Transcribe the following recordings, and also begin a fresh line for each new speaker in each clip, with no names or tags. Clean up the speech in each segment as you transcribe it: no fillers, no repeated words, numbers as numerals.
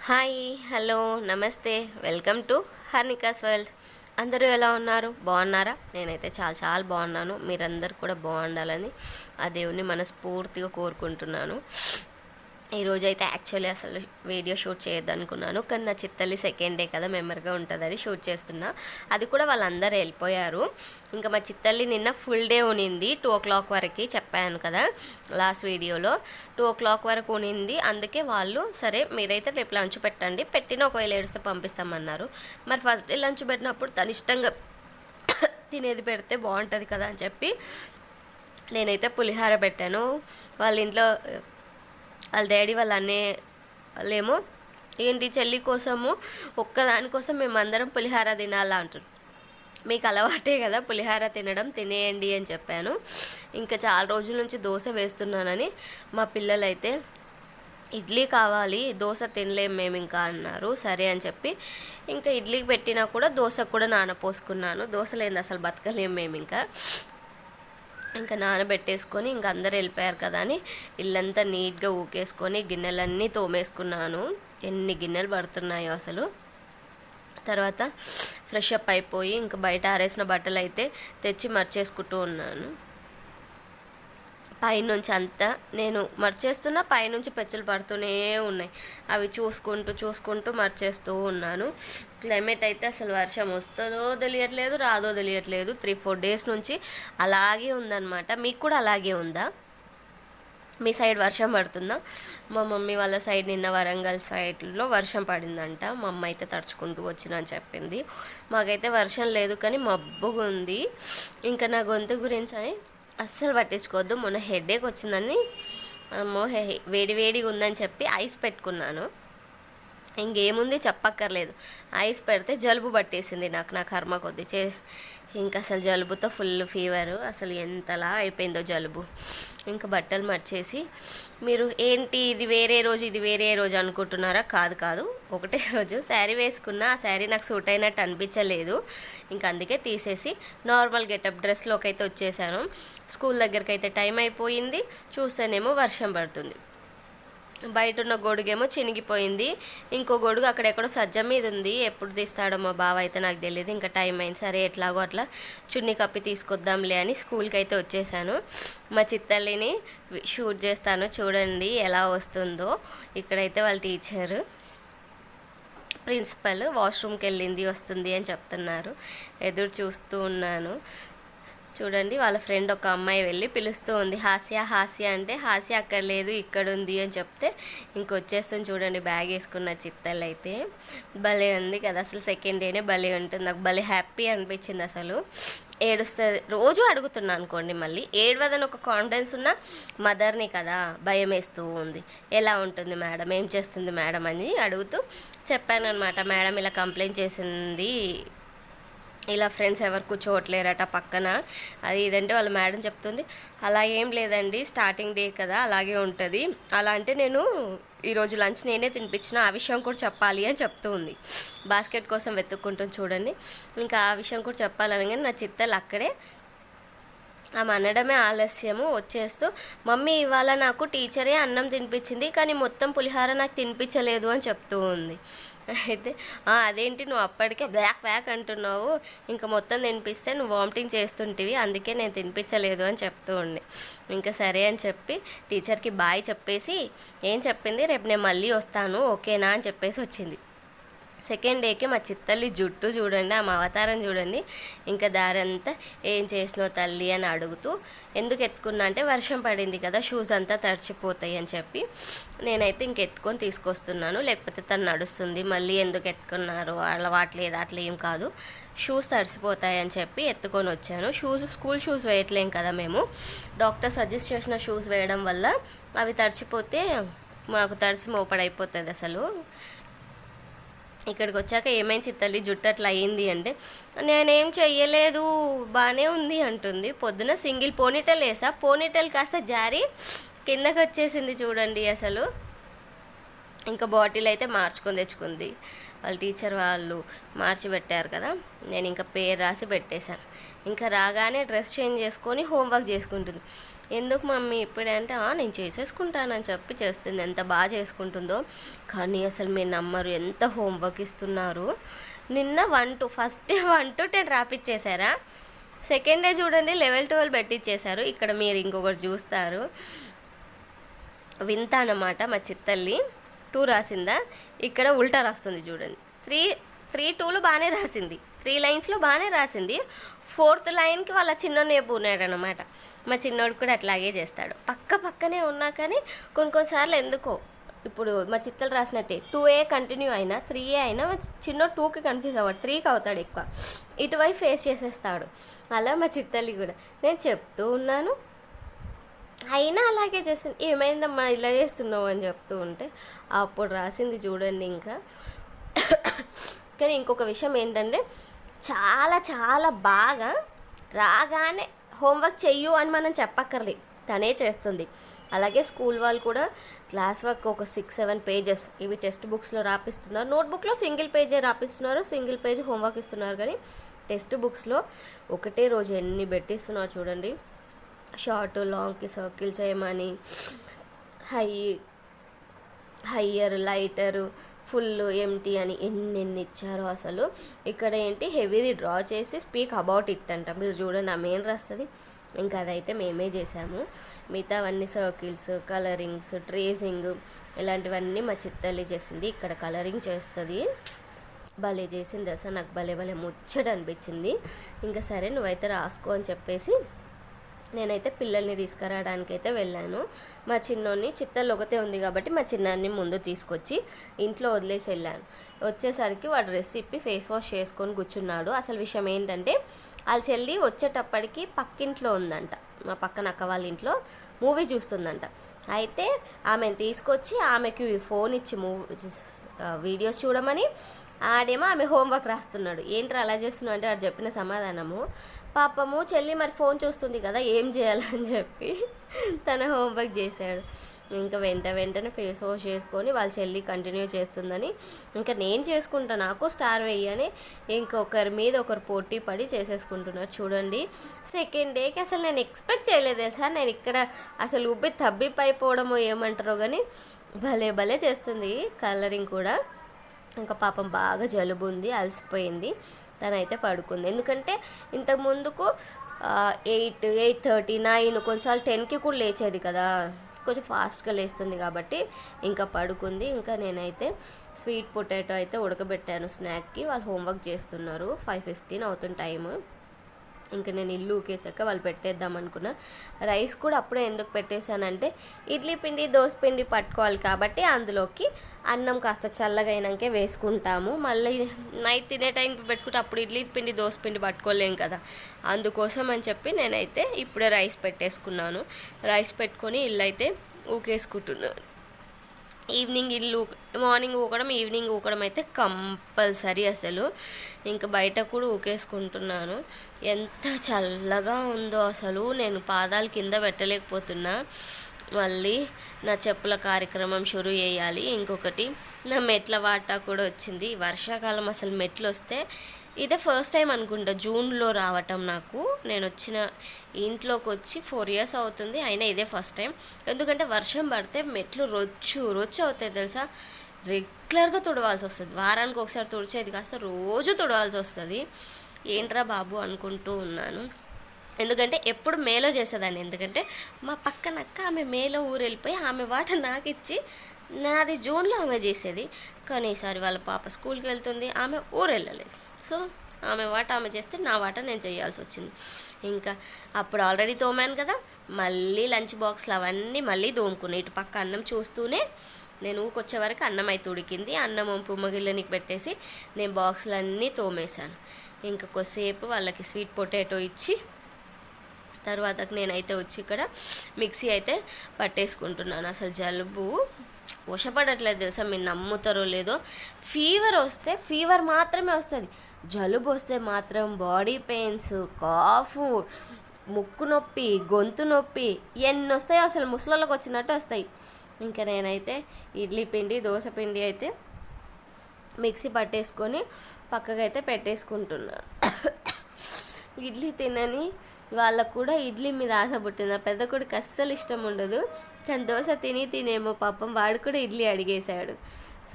Hi, hello, నమస్తే, welcome to హర్నికాస్ world. అందరూ ఎలా ఉన్నారు? బాగున్నారా? నేనైతే చాలా చాలా బాగున్నాను. మీరందరూ కూడా బాగుండాలని ఆ దేవుని మనస్ఫూర్తిగా కోరుకుంటున్నాను. ఈరోజు అయితే యాక్చువల్లీ అసలు వీడియో షూట్ చేయొద్దనుకున్నాను, కానీ నా చిత్తల్లి సెకండ్ డే కదా, మెమరీగా ఉంటుందని షూట్ చేస్తున్నా. అది కూడా వాళ్ళందరూ వెళ్ళిపోయారు. ఇంకా మా చిత్తల్లి నిన్న ఫుల్ డే ఉనింది, 2 o'clock వరకు చెప్పాను కదా లాస్ట్ వీడియోలో. 2 o'clock వరకు ఉనింది. అందుకే వాళ్ళు సరే మీరైతే రేపు లంచ్ పెట్టండి, పెట్టిన ఒకవేళ ఏడుస్తే పంపిస్తామన్నారు. మరి ఫస్ట్ డే లంచ్ పెట్టినప్పుడు తను ఇష్టంగా తినేది పెడితే బాగుంటుంది కదా అని చెప్పి నేనైతే పులిహార పెట్టాను. వాళ్ళ ఇంట్లో వాళ్ళ డాడీ వాళ్ళ అన్నయ్య వాళ్ళేమో ఏంటి చెల్లి కోసము ఒక్కదానికోసం మేమందరం పులిహార తినాలా అంటారు. మీకు అలవాటే కదా పులిహార తినడం, తినేయండి అని చెప్పాను. ఇంకా చాలా రోజుల నుంచి దోశ వేస్తున్నానని మా పిల్లలైతే ఇడ్లీ కావాలి, దోశ తినలేం మేము ఇంకా అన్నారు. సరే అని చెప్పి ఇంకా ఇడ్లీకి పెట్టినా కూడా దోశకు కూడా నానపోసుకున్నాను. దోశ లేని అసలు బతకలేం మేము ఇంకా నానబెట్టేసుకొని ఇంకా అందరు వెళ్ళిపోయారు కదా అని ఇల్లంతా నీట్గా ఊకేసుకొని గిన్నెలన్నీ తోమేసుకున్నాను. ఎన్ని గిన్నెలు పడుతున్నాయో అసలు. తర్వాత ఫ్రెష్ అప్ అయిపోయి ఇంకా బయట ఆరేసిన బట్టలు అయితే తెచ్చి మర్చేసుకుంటూ ఉన్నాను. పైనుంచి అంతా నేను మర్చేస్తున్నా, పైనుంచి పెచ్చులు పడుతూనే ఉన్నాయి. అవి చూసుకుంటూ మర్చేస్తూ ఉన్నాను. క్లైమేట్ అయితే అసలు వర్షం వస్తుందో తెలియట్లేదు, రాదో తెలియట్లేదు. 3-4 డేస్ నుంచి అలాగే ఉందన్నమాట. మీకు కూడా అలాగే ఉందా? మీ సైడ్ వర్షం పడుతుందా? మా మమ్మీ వాళ్ళ సైడ్ నిన్న వరంగల్ సైడ్లో వర్షం పడిందంట. మా అమ్మ అయితే తడుచుకుంటూ వచ్చిన చెప్పింది. మాకైతే వర్షం లేదు కానీ మబ్బుగా ఉంది. ఇంకా నా గొంతు గురించి అని అస్సలు పట్టించుకోవద్దు. మొన్న హెడేక్ వచ్చిందని వేడిగా ఉందని చెప్పి ఐస్ పెట్టుకున్నాను. ఇంకేముంది చెప్పక్కర్లేదు, ఐస్ పెడితే జలుబు పట్టేసింది నాకు. నా కర్మ కొద్ది ఇంకా అసలు జలుబుతో ఫుల్ ఫీవరు. అసలు ఎంతలా అయిపోయిందో జలుబు. ఇంకా బట్టలు మర్చేసి మీరు ఏంటి ఇది వేరే రోజు అనుకుంటున్నారా? కాదు, ఒకటే రోజు శారీ వేసుకున్నా. ఆ శారీ నాకు సూట్ అయినట్టు అనిపించలేదు. ఇంకా అందుకే తీసేసి నార్మల్ గెటప్ డ్రెస్లోకి అయితే వచ్చేసాను. స్కూల్ దగ్గరికి అయితే టైం అయిపోయింది. చూస్తేనేమో వర్షం పడుతుంది. బయట ఉన్న గొడుగేమో చినిగిపోయింది. ఇంకో గొడుగు అక్కడెక్కడో సజ్జ మీద ఉంది. ఎప్పుడు తీస్తాడో మా బావ అయితే నాకు తెలియదు. ఇంకా టైం అయింది, సరే ఎట్లాగో అట్లా చున్నీ కప్పి తీసుకొద్దాంలే అని స్కూల్కి అయితే వచ్చేసాను. మా చిత్తల్లిని షూట్ చేస్తాను, చూడండి ఎలా వస్తుందో. ఇక్కడైతే వాళ్ళ టీచరు ప్రిన్సిపల్ వాష్రూమ్కి వెళ్ళింది, వస్తుంది అని చెప్తున్నారు. ఎదురు చూస్తూ ఉన్నాను. చూడండి వాళ్ళ ఫ్రెండ్ ఒక అమ్మాయి వెళ్ళి పిలుస్తూ ఉంది, హాస్య అంటే హాస్య అక్కడ లేదు ఇక్కడ ఉంది అని చెప్తే ఇంకొచ్చేస్తుంది. చూడండి బ్యాగ్ వేసుకున్న చిత్తలు అయితే భలే ఉంది కదా. అసలు సెకండ్ డేనే భలే ఉంటుంది. నాకు భలే హ్యాపీ అనిపించింది. అసలు ఏడుస్తుంది రోజు అడుగుతున్నా అనుకోండి, మళ్ళీ ఏడవదని ఒక కాన్ఫిడెన్స్ ఉన్న మదర్ని కదా, భయం వేస్తూ ఉంది. ఎలా ఉంటుంది మేడం, ఏం చేస్తుంది మేడం అని అడుగుతూ చెప్పాను అనమాట. మేడం ఇలా కంప్లైంట్ చేసింది, ఇలా ఫ్రెండ్స్ ఎవరు కూర్చోవట్లేరట పక్కన, అది ఇదంటే వాళ్ళ మేడం చెప్తుంది. అలా ఏం లేదండి, స్టార్టింగ్ డే కదా అలాగే ఉంటుంది. అలా అంటే నేను ఈరోజు లంచ్ నేనే తినిపించిన, ఆ విషయం కూడా చెప్పాలి అని చెప్తూ ఉంది. బాస్కెట్ కోసం వెతుక్కుంటుంది చూడండి. ఇంకా ఆ విషయం కూడా చెప్పాలని నా చిత్తలు అక్కడే ఆమె అనడమే ఆలస్యము వచ్చేస్తూ, మమ్మీ ఇవాళ నాకు టీచరే అన్నం తినిపించింది కానీ మొత్తం పులిహార నాకు తినిపించలేదు అని చెప్తూ ఉంది. అయితే అదేంటి నువ్వు అప్పటికే బ్యాక్ అంటున్నావు, ఇంకా మొత్తం తినిపిస్తే నువ్వు వామిటింగ్ చేస్తుంటివి, అందుకే నేను తినిపించలేదు అని చెప్తూ ఉండి. ఇంకా సరే అని చెప్పి టీచర్కి బాయ్ చెప్పేసి ఏం చెప్పింది, రేపు నేను మళ్ళీ వస్తాను ఓకేనా అని చెప్పేసి వచ్చింది. సెకండ్ డేకి మా చిత్తల్లి జుట్టు చూడండి, ఆమె అవతారం చూడండి. ఇంకా దారంతా ఏం చేసినావు తల్లి అని అడుగుతూ, ఎందుకు ఎత్తుకున్నా అంటే వర్షం పడింది కదా, షూస్ అంతా తడిచిపోతాయి అని చెప్పి నేనైతే ఇంక ఎత్తుకొని తీసుకొస్తున్నాను. లేకపోతే తను నడుస్తుంది, మళ్ళీ ఎందుకు ఎత్తుకున్నారు అలవాట్లేదు, అట్లా ఏం కాదు, షూస్ తడిసిపోతాయి అని చెప్పి ఎత్తుకొని వచ్చాను. స్కూల్ షూస్ వేయట్లేం కదా మేము, డాక్టర్ సజెస్ట్ చేసిన షూస్ వేయడం వల్ల అవి తడిచిపోతే మాకు తడిసి మోపడైపోతుంది అసలు. ఇక్కడికి వచ్చాక ఏమైంది చిత్తల్లి జుట్టు అట్లా అయ్యింది అంటే, నేనేం చెయ్యలేదు బాగానే ఉంది అంటుంది. పొద్దున సింగిల్ పోనీటెల్ వేసా, పోనీటెల్ కాస్త జారి కిందకి వచ్చేసింది చూడండి అసలు. ఇంకా బాటిల్ అయితే మార్చుకొని తెచ్చుకుంది. వాళ్ళ టీచర్ వాళ్ళు మార్చి పెట్టారు కదా, నేను ఇంకా పేరు రాసి పెట్టేశాను. ఇంకా రాగానే డ్రెస్ చేంజ్ చేసుకొని హోంవర్క్ చేసుకుంటుంది. ఎందుకు మమ్మీ ఇప్పుడంటే నేను చేసేసుకుంటానని చెప్పి చేస్తుంది. ఎంత బాగా చేసుకుంటుందో. కానీ అసలు మీరు నమ్మరు, ఎంత హోంవర్క్ ఇస్తున్నారు. నిన్న 1 to ఫస్ట్ డే 1 to 10 రాపిచ్చేసారా, సెకండ్ డే చూడండి 11, 12 పెట్టించేశారు. ఇక్కడ మీరు ఇంకొకటి చూస్తారు, వింత అన్నమాట. మా చిత్తల్లి 2 రాసిందా, ఇక్కడ ఉల్టా రాస్తుంది చూడండి. 3 2లు బాగానే రాసింది, 3 లైన్స్లో బాగానే రాసింది. 4th లైన్కి వాళ్ళ చిన్నోడు ఉన్నాడు అనమాట. మా చిన్నోడు కూడా అట్లాగే చేస్తాడు, పక్కనే ఉన్నా కానీ కొన్నిసార్లు ఎందుకో. ఇప్పుడు మా చిత్తలు రాసినట్టే 2A కంటిన్యూ అయినా 3A అయినా మా చిన్నోడు 2కి కన్ఫ్యూజ్ అవ్వడు, 3కి అవుతాడు ఎక్కువ, ఇటువైపు ఫేస్ చేసేస్తాడు. అలా మా చిత్తల్లి కూడా నేను చెప్తూ ఉన్నాను, అయినా అలాగే చేస్తుంది. ఏమైందమ్మా ఇలా చేస్తున్నావు అని చెప్తూ ఉంటే అప్పుడు రాసింది చూడండి. ఇంకా కానీ ఇంకొక విషయం ఏంటంటే చాలా చాలా బాగా రాగానే హోంవర్క్ చెయ్యు అని మనం చెప్పక్కర్లేదు, తనే చేస్తుంది. అలాగే స్కూల్ వాళ్ళు కూడా క్లాస్ వర్క్ ఒక 6-7 పేజెస్ ఇవి టెక్స్ట్ బుక్స్లో రాపిస్తున్నారు. నోట్బుక్లో సింగిల్ పేజే రాపిస్తున్నారు, సింగిల్ పేజ్ హోంవర్క్ ఇస్తున్నారు. కానీ టెక్స్ట్ బుక్స్లో ఒకటే రోజు ఎన్ని పెట్టిస్తున్నారు చూడండి. షార్ట్ లాంగ్కి సర్కిల్ చేయమని, హయ్యర్ లైటరు ఫుల్ ఎంటీ అని ఎన్ని ఇచ్చారో అసలు. ఇక్కడ ఏంటి హెవీది డ్రా చేసి స్పీక్ అబౌట్ ఇట్ అంట. మీరు చూడండి ఆ మెయిన్ రాస్తుంది. ఇంకా అదైతే మేమే చేసాము. మిగతావన్నీ సర్కిల్స్, కలరింగ్స్, ట్రేసింగ్ ఇలాంటివన్నీ మా చిత్తల్లి చేసింది. ఇక్కడ కలరింగ్ చేస్తుంది, భలే చేసింది తెలుసా. నాకు భలే ముచ్చట అనిపించింది. ఇంకా సరే నువ్వైతే రాసుకో అని చెప్పేసి నేనైతే పిల్లల్ని తీసుకురావడానికి అయితే వెళ్ళాను. మా చిన్నోని చిత్తల్లో ఒకతే ఉంది కాబట్టి మా చిన్నాన్ని ముందు తీసుకొచ్చి ఇంట్లో వదిలేసి వెళ్ళాను. వచ్చేసరికి వాడు డ్రెస్ ఇప్పి ఫేస్ వాష్ చేసుకొని కూర్చున్నాడు. అసలు విషయం ఏంటంటే వాళ్ళ చెల్లి వచ్చేటప్పటికి పక్కింట్లో ఉందంట, మా పక్కన అక్క వాళ్ళ ఇంట్లో మూవీ చూస్తుందంట. అయితే ఆమెను తీసుకొచ్చి ఆమెకి ఫోన్ ఇచ్చి వీడియోస్ చూడమని, ఆడేమో ఆమె హోంవర్క్ రాస్తున్నాడు. ఏంట్రా అలా చేస్తున్నావు అంటే వాడు చెప్పిన సమాధానము, పాపము చెల్లి మరి ఫోన్ చూస్తుంది కదా ఏం చేయాలని చెప్పి తన హోంవర్క్ చేశాడు. ఇంకా వెంటనే ఫేస్ వాష్ చేసుకొని వాళ్ళ చెల్లి కంటిన్యూ చేస్తుందని ఇంకా నేను చేసుకుంటా, నాకు స్టార్ వేయని ఇంకొకరి మీద ఒకరు పోటీ పడి చేసేసుకుంటున్నారు చూడండి. సెకండ్ డేకి అసలు నేను ఎక్స్పెక్ట్ చేయలేదు తెలుసా. నేను ఇక్కడ అసలు తబ్బిపైపోవడమో ఏమంటారో కానీ భలే చేస్తుంది కలరింగ్ కూడా. ఇంకా పాపం బాగా జలుబు ఉంది, అలసిపోయింది, తనైతే పడుకుంది. ఎందుకంటే ఇంతకు ముందుకు 8, 8:30, 9 కొన్నిసార్లు 10కి కూడా లేచేది కదా, కొంచెం ఫాస్ట్గా లేస్తుంది కాబట్టి ఇంకా పడుకుంది. ఇంకా నేనైతే స్వీట్ పొటాటో అయితే ఉడకబెట్టాను స్నాక్కి. వాళ్ళు హోంవర్క్ చేస్తున్నారు, 5:15 అవుతుంది టైము. ఇంకా నేను ఇల్లు ఊకేసాక వాళ్ళు పెట్టేద్దాం అనుకున్నా. రైస్ కూడా అప్పుడే ఎందుకు పెట్టేశానంటే ఇడ్లీ పిండి దోశ పిండి పట్టుకోవాలి కాబట్టి అందులోకి అన్నం కాస్త చల్లగా అయినాకే వేసుకుంటాము. మళ్ళీ నైట్ తినే టైంకి పెట్టుకుంటే అప్పుడు ఇడ్లీ పిండి దోశ పిండి పట్టుకోలేం కదా, అందుకోసం అని చెప్పి నేనైతే ఇప్పుడే రైస్ పెట్టేసుకున్నాను. రైస్ పెట్టుకొని ఇల్లు అయితే ఊకేసుకుంటున్నాను. ఈవినింగ్ ఇల్లు మార్నింగ్ ఊకడం ఈవినింగ్ ఊకడం అయితే కంపల్సరీ అసలు. ఇంకా బయట కూడా ఊకేసుకుంటున్నాను. ఎంత చల్లగా ఉందో అసలు, నేను పాదాలు కింద పెట్టలేకపోతున్నా. మళ్ళీ నా చెప్పుల కార్యక్రమం షురు చేయాలి. ఇంకొకటి నా మెట్ల వాటా కూడా వచ్చింది. వర్షాకాలం అసలు మెట్లు వస్తే ఇదే ఫస్ట్ టైం అనుకుంటా జూన్లో రావటం నాకు. నేను వచ్చిన ఇంట్లోకి వచ్చి 4 years అవుతుంది, అయినా ఇదే ఫస్ట్ టైం. ఎందుకంటే వర్షం పడితే మెట్లు రొచ్చు అవుతాయి తెలుసా. రెగ్యులర్గా తుడవాల్సి వస్తుంది, వారానికి ఒకసారి తుడిచేది కాస్త రోజు తుడవాల్సి వస్తుంది. ఏంట్రా బాబు అనుకుంటూ ఉన్నాను. ఎందుకంటే ఎప్పుడు మేలో చేసేదాన్ని, ఎందుకంటే మా పక్కనక్క ఆమె మేలో ఊరు వెళ్ళిపోయి ఆమె వాట నాకు ఇచ్చి నాది జూన్లో ఆమె చేసేది. కానీ ఈసారి వాళ్ళ పాప స్కూల్కి వెళ్తుంది, ఆమె ఊరు వెళ్ళలేదు. సో ఆమె వాట ఆమె చేస్తే నా వాట నేను చేయాల్సి వచ్చింది. ఇంకా అప్పుడు ఆల్రెడీ తోమాను కదా, మళ్ళీ లంచ్ బాక్స్లు అవన్నీ మళ్ళీ తోముకున్నాయి. ఇటు పక్క అన్నం చూస్తూనే నేను ఊకొచ్చే వరకు అన్నం అయితే ఉడికింది. అన్నం పుమ్మగిళ్ళనికి పెట్టేసి నేను బాక్సులు అన్నీ తోమేశాను. ఇంకా కొద్దిసేపు వాళ్ళకి స్వీట్ పొటాటో ఇచ్చి తర్వాత నేనైతే వచ్చి ఇక్కడ మిక్సీ అయితే పట్టేసుకుంటున్నాను. అసలు జలుబు వశపడట్లేదు తెలుసా, మీరు నమ్ముతారో లేదో. ఫీవర్ వస్తే ఫీవర్ మాత్రమే వస్తుంది, జలుబు వస్తే మాత్రం బాడీ పెయిన్స్, కాఫ్, ముక్కు నొప్పి, గొంతు నొప్పి ఎన్ని వస్తాయో అసలు ముసలోళ్ళకి వచ్చినట్టు వస్తాయి. ఇంకా నేనైతే ఇడ్లీ పిండి దోశ పిండి అయితే మిక్సీ పట్టేసుకొని పక్కకైతే పెట్టేసుకుంటున్నాను. ఇడ్లీ తినని వాళ్ళకు కూడా ఇడ్లీ మీద ఆశ పుట్టింది. పెద్ద కొడుకు అస్సలు ఇష్టం ఉండదు, కానీ దోశ తినేమో పాపం వాడు కూడా ఇడ్లీ అడిగేశాడు.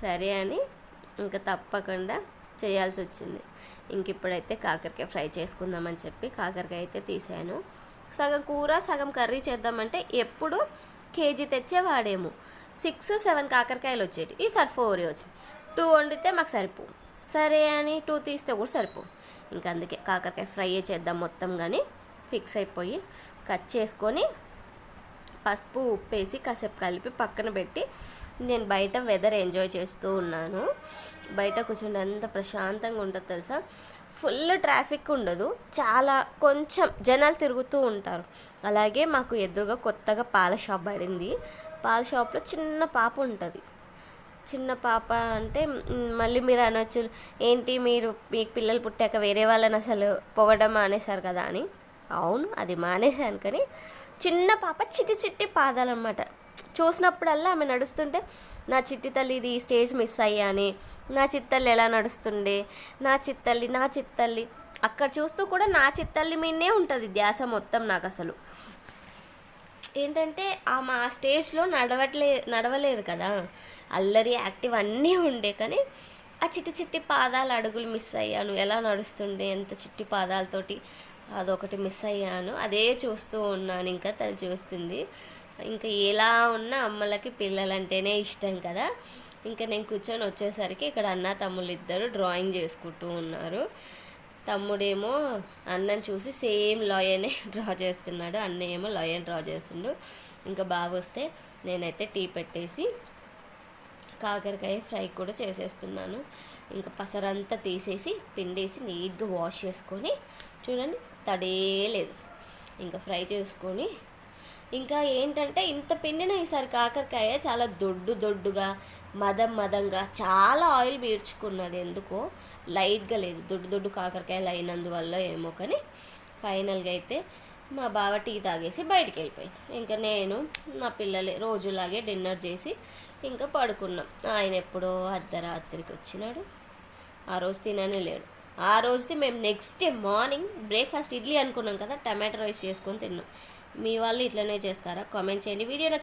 సరే అని ఇంకా తప్పకుండా చేయాల్సి వచ్చింది. ఇంక ఇప్పుడైతే కాకరకాయ ఫ్రై చేసుకుందామని చెప్పి కాకరకాయ అయితే తీసాను. సగం కూర సగం కర్రీ చేద్దామంటే ఎప్పుడు కేజీ తెచ్చేవాడేమో 6-7 కాకరకాయలు వచ్చేవి. ఈసారి 4 వచ్చాయి. 2 వండితే మాకు సరిపోవు. సరే అని 2 తీస్తే కూడా సరిపోవు. ఇంకా అందుకే కాకరకాయ ఫ్రై చేద్దాం మొత్తం కానీ ఫిక్స్ అయిపోయి కట్ చేసుకొని పసుపు ఉప్పేసి కాసేపు కలిపి పక్కన పెట్టి నేను బయట వెదర్ ఎంజాయ్ చేస్తూ ఉన్నాను. బయట కూర్చుంటే ఎంత ప్రశాంతంగా ఉంటుంది తెలుసా. ఫుల్ ట్రాఫిక్ ఉండదు, చాలా కొంచెం జనాలు తిరుగుతూ ఉంటారు. అలాగే మాకు ఎదురుగా కొత్తగా పాల షాప్ పడింది. పాల షాప్లో చిన్న పాప ఉంటుంది. చిన్న పాప అంటే మళ్ళీ మీరు అనొచ్చు, ఏంటి మీరు మీకు పిల్లలు పుట్టాక వేరే వాళ్ళని అసలు పొగడం మానేశారు కదా అని. అవును, అది మానేశాను. కానీ చిన్న పాప చిట్టి పాదాలు అన్నమాట. చూసినప్పుడల్లా ఆమె నడుస్తుంటే నా చిట్టి తల్లి ఇది స్టేజ్ మిస్ అయ్యాని, నా చిత్తల్లి ఎలా నడుస్తుండే, నా చిత్తల్లి అక్కడ చూస్తూ కూడా నా చిత్తల్లి మీదనే ఉంటుంది ధ్యాస మొత్తం. నాకు అసలు ఏంటంటే ఆమె ఆ స్టేజ్లో నడవలేదు కదా, అల్లరి యాక్టివ్ అన్నీ ఉండే. కానీ ఆ చిట్టి పాదాల అడుగులు మిస్ అయ్యాను. ఎలా నడుస్తుండే ఎంత చిట్టి పాదాలతోటి, అదొకటి మిస్ అయ్యాను. అదే చూస్తూ ఉన్నాను. ఇంకా తను చూస్తుంది. ఇంకా ఎలా ఉన్న అమ్మలకి పిల్లలంటేనే ఇష్టం కదా. ఇంకా నేను కూర్చొని వచ్చేసరికి ఇక్కడ అన్న తమ్ముళ్ళు ఇద్దరు డ్రాయింగ్ చేసుకుంటూ ఉన్నారు. తమ్ముడేమో అన్నని చూసి సేమ్ లాయనే డ్రా చేస్తున్నాడు, అన్నయ్య ఏమో లాయన్ డ్రా చేస్తుండు. ఇంకా బాగా వస్తే నేనైతే టీ పెట్టేసి కాకరకాయ ఫ్రై కూడా చేసేస్తున్నాను. ఇంకా పసరంతా తీసేసి పిండేసి నీట్గా వాష్ చేసుకొని చూడండి తడే లేదు. ఇంకా ఫ్రై చేసుకొని ఇంకా ఏంటంటే ఇంత పిండిన ఈసారి కాకరకాయ చాలా దొడ్డుగా మదంగా చాలా ఆయిల్ పీల్చుకున్నది. ఎందుకో లైట్గా లేదు, దొడ్డు కాకరకాయలు అయినందువల్ల ఏమో. కానీ ఫైనల్గా అయితే మా బావ టీ తాగేసి బయటికి వెళ్ళిపోయింది. ఇంకా నేను నా పిల్లలే రోజులాగే డిన్నర్ చేసి ఇంకా పడుకున్నాం. ఆయన ఎప్పుడో అర్ధరాత్రికి వచ్చినాడు. ఆ రోజు తిననే లేడు. ఆ రోజుది మేము next day morning breakfast idli అనుకున్నాం కదా, టమాటో రైస్ చేసుకొని తిన్నాం. మీ వాళ్ళు ఇట్లనే చేస్తారా? కామెంట్ చేయండి. వీడియో